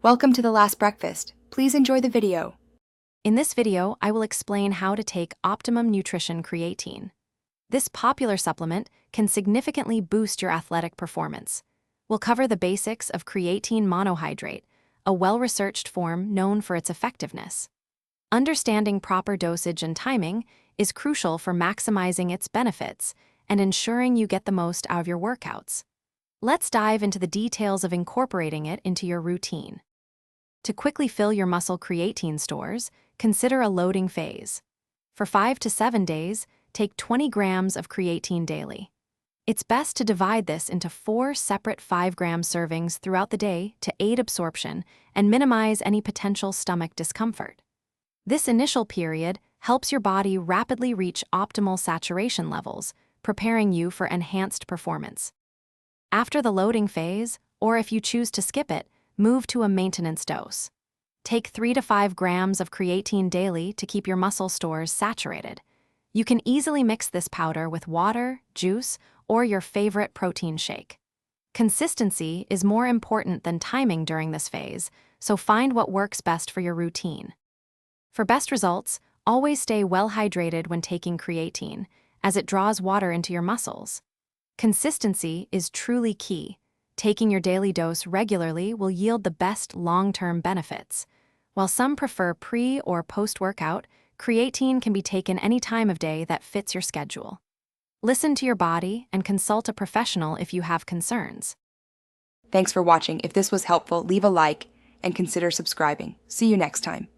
Welcome to the last breakfast. Please enjoy the video. In this video, I will explain how to take Optimum Nutrition Creatine. This popular supplement can significantly boost your athletic performance. We'll cover the basics of creatine monohydrate, a well-researched form known for its effectiveness. Understanding proper dosage and timing is crucial for maximizing its benefits and ensuring you get the most out of your workouts. Let's dive into the details of incorporating it into your routine. To quickly fill your muscle creatine stores, consider a loading phase. For 5 to 7 days, take 20 grams of creatine daily. It's best to divide this into 4 separate 5-gram servings throughout the day to aid absorption and minimize any potential stomach discomfort. This initial period helps your body rapidly reach optimal saturation levels, preparing you for enhanced performance. After the loading phase, or if you choose to skip it, move to a maintenance dose. Take 3 to 5 grams of creatine daily to keep your muscle stores saturated. You can easily mix this powder with water, juice, or your favorite protein shake. Consistency is more important than timing during this phase, so find what works best for your routine. For best results, always stay well hydrated when taking creatine, as it draws water into your muscles. Consistency is truly key. Taking your daily dose regularly will yield the best long-term benefits. While some prefer pre- or post-workout, creatine can be taken any time of day that fits your schedule. Listen to your body and consult a professional if you have concerns. Thanks for watching. If this was helpful, leave a like and consider subscribing. See you next time.